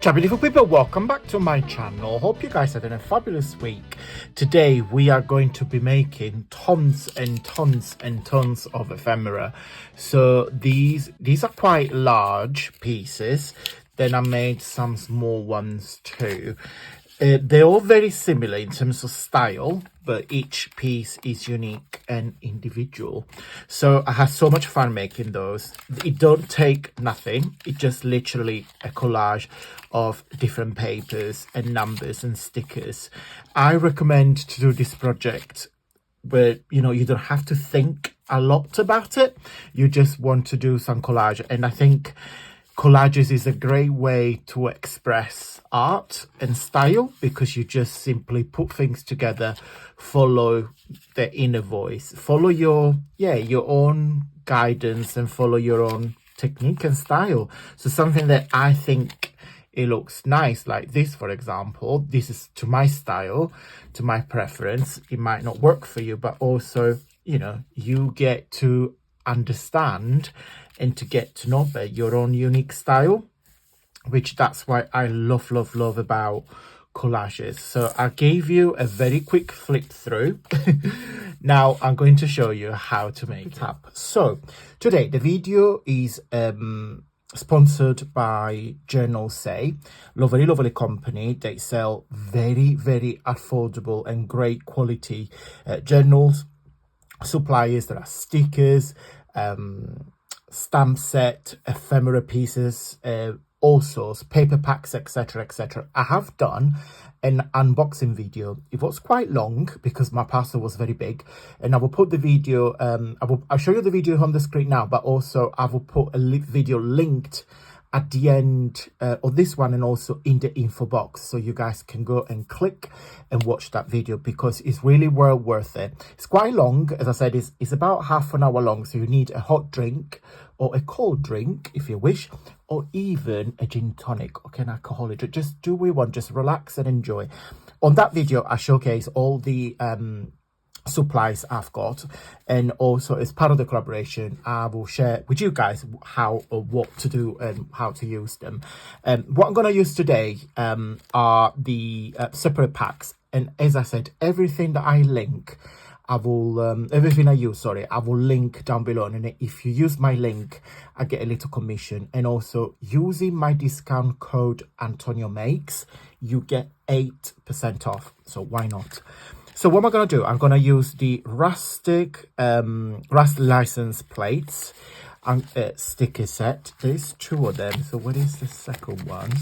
Chubby little people, welcome back to my channel. Hope you guys had a fabulous week. Today we are going to be making tons and tons and tons of ephemera. So these are quite large pieces. Then I made some small ones too. They're all very similar in terms of style, but each piece is unique and individual. So I had so much fun making those. It don't take nothing. It's just literally a collage of different papers and numbers and stickers. I recommend to do this project where, you know, you don't have to think a lot about it. You just want to do some collage. And I think collages is a great way to express art and style, because you just simply put things together, follow the inner voice, follow your own guidance and follow your own technique and style. So something that I think it looks nice, like this, for example, this is to my style, to my preference. It might not work for you, but also, you know, you get to understand and to get to know your own unique style, which that's why I love about collages. So I gave you a very quick flip through. Now I'm going to show you how to make it up. So today the video is sponsored by Journal Say, lovely company. They sell very affordable and great quality journals, suppliers. There are stickers, stamp set, ephemera pieces, all sorts, paper packs, etc. I have done an unboxing video. It was quite long because my parcel was very big, and I will put the video I'll show you the video on the screen now, but also I will put a video linked at the end of this one and also in the info box, so you guys can go and click and watch that video, because it's really well worth it. It's quite long, as I said. It's about half an hour long, so you need a hot drink or a cold drink if you wish, or even a gin tonic or an alcoholic drink. Just do what you want, just relax and enjoy. On that video I showcase all the supplies I've got, and also as part of the collaboration I will share with you guys how or what to do and how to use them. What I'm going to use today are the separate packs, and as I said, everything that I link, I will everything I use, I will link down below, and if you use my link I get a little commission. And also, using my discount code Antonio Makes, you get 8% off, so why not? So what am I going to do? I'm going to use the rustic rust license plates and sticker set. There's 2 of them. So what is the second one?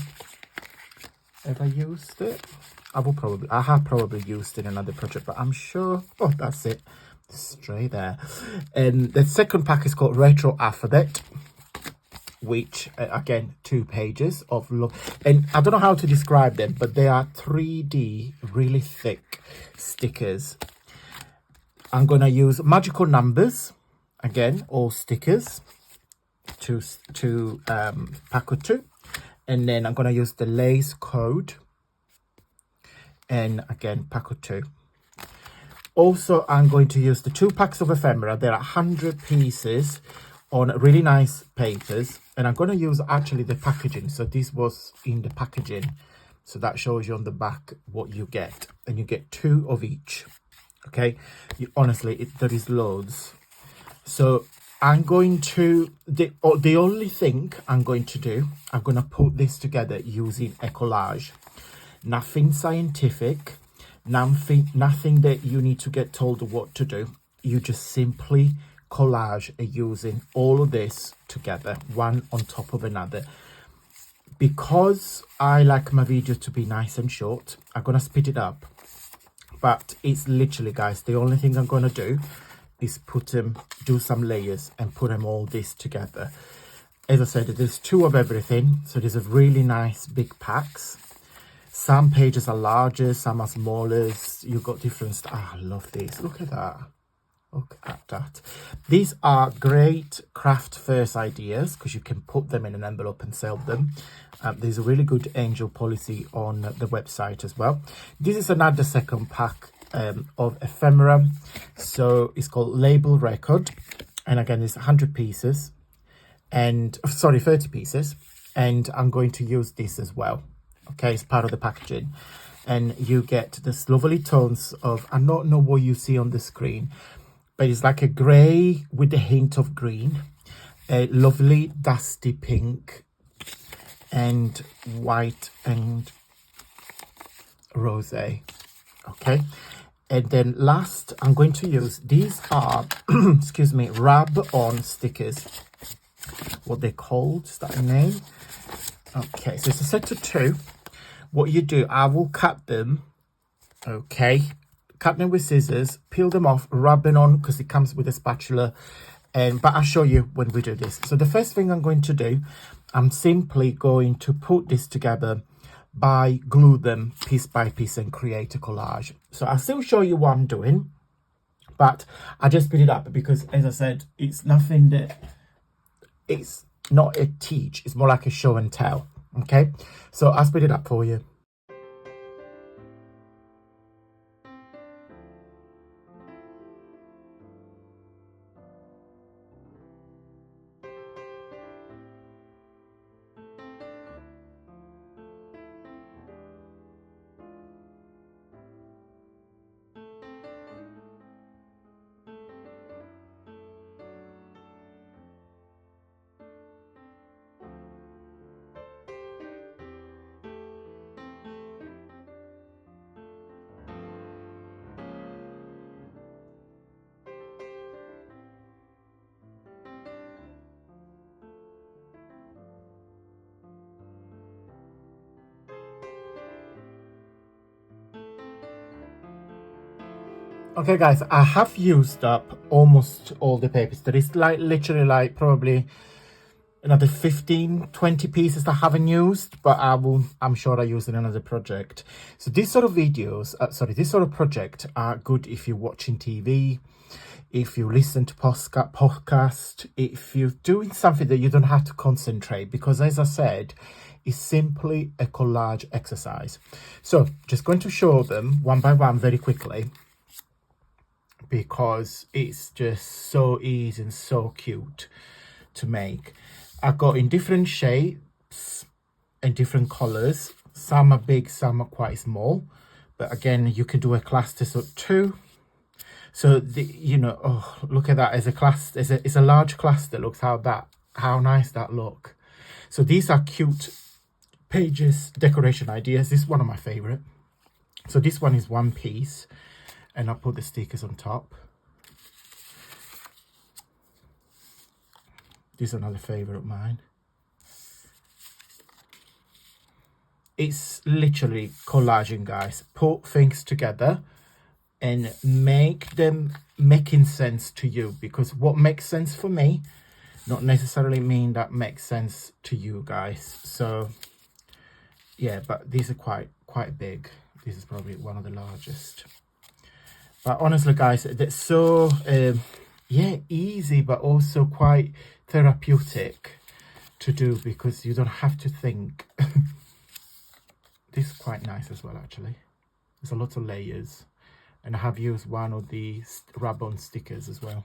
Have I used it? I have probably used it in another project, but I'm sure. Oh, that's it. Straight there. And the second pack is called Retro Alphabet, which again, 2 pages of and I don't know how to describe them, but they are 3D, really thick stickers. I'm gonna use magical numbers, again, all stickers, to pack of 2, and then I'm gonna use the lace code, and again, pack of 2. Also, I'm going to use the 2 packs of ephemera. There are 100 pieces on really nice papers, and I'm going to use actually the packaging. So this was in the packaging, so that shows you on the back what you get, and you get 2 of each. Okay, honestly, there is loads. So I'm going to the only thing I'm going to do, I'm going to put this together using a collage. Nothing scientific, nothing that you need to get told what to do. You just simply collage using all of this together, one on top of another. Because I like my videos to be nice and short, I'm gonna speed it up, but it's literally, guys, the only thing I'm gonna do is do some layers and put them all this together. As I said, there's 2 of everything, so there's a really nice big packs. Some pages are larger, some are smaller. You've got different I love these. Look at that. Look at that. These are great craft first ideas, because you can put them in an envelope and sell them. There's a really good angel policy on the website as well. This is another second pack of ephemera. So it's called Label Record. And again, it's 100 pieces. And, sorry, 30 pieces. And I'm going to use this as well. Okay, it's part of the packaging. And you get this lovely tones of, I don't know what you see on the screen, but it's like a grey with a hint of green, a lovely dusty pink, and white and rosé. Okay, and then last I'm going to use, these are excuse me, rub on stickers, what they're called, is that a name? Okay, so it's a set of 2. What you do, I will cut them, okay, cut them with scissors, peel them off, rub them on, because it comes with a spatula, but I'll show you when we do this. So the first thing I'm going to do, I'm simply going to put this together by glue them piece by piece and create a collage. So I'll still show you what I'm doing, but I just speed it up because, as I said, it's nothing that, it's not a teach, it's more like a show and tell. Okay, so I'll speed it up for you. Okay guys, I have used up almost all the papers. There is like literally like probably another 15-20 pieces I haven't used, but I'm sure I use in another project. So these sort of videos, this sort of project are good if you're watching TV, if you listen to podcast, if you're doing something that you don't have to concentrate, because as I said, it's simply a collage exercise. So just going to show them one by one very quickly, because it's just so easy and so cute to make. I've got in different shapes and different colors. Some are big, some are quite small, but again, you can do a cluster, so 2. So you know, oh, look at that, as a cluster, it's a large cluster. Look how nice that look. So these are cute pages, decoration ideas. This is one of my favorite. So this one is 1 piece, and I'll put the stickers on top. This is another favorite of mine. It's literally collaging, guys. Put things together and make them making sense to you, because what makes sense for me not necessarily mean that makes sense to you guys. So yeah, but these are quite big. This is probably one of the largest. But honestly, guys, that's so yeah, easy, but also quite therapeutic to do, because you don't have to think. This is quite nice as well, actually. There's a lot of layers, and I have used one of these rub-on stickers as well.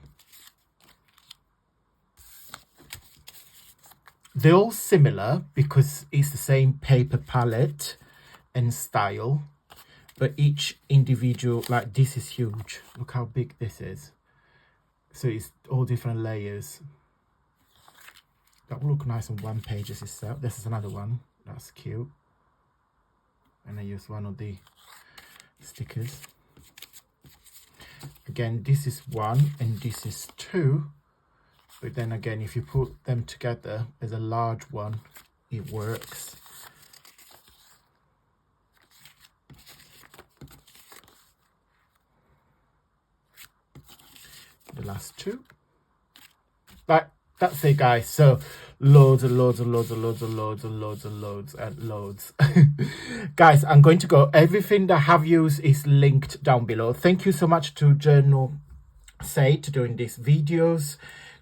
They're all similar because it's the same paper palette and style, but each individual, like this is huge. Look how big this is. So it's all different layers. That will look nice on 1 page as itself. This is another one. That's cute. And I use one of the stickers. Again, this is 1 and this is 2. But then again, if you put them together as a large one, it works. The last 2. But that's it, guys. So loads and loads and loads and loads and loads and loads and loads and loads. Guys, I'm going to go. Everything that I have used is linked down below. Thank you so much to Journal Say to doing these videos.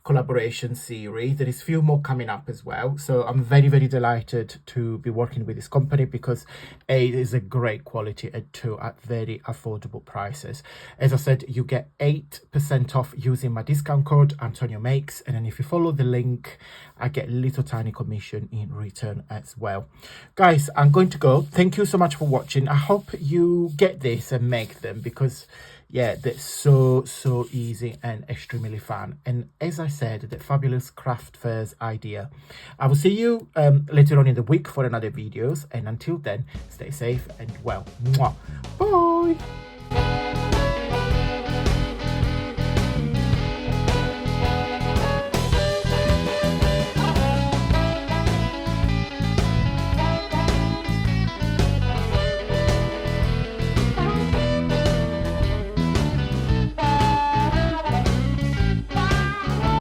collaboration series. There is few more coming up as well, so I'm very, very delighted to be working with this company because A, it is a great quality, and 2, at very affordable prices. As I said, you get 8% off using my discount code Antonio Makes, and then if you follow the link, I get a little tiny commission in return as well. Guys, I'm going to go. Thank you so much for watching. I hope you get this and make them, because yeah, that's so easy and extremely fun. And as I said, the fabulous craft fairs idea. I will see you later on in the week for another videos, and until then, stay safe and well. Mwah. Bye.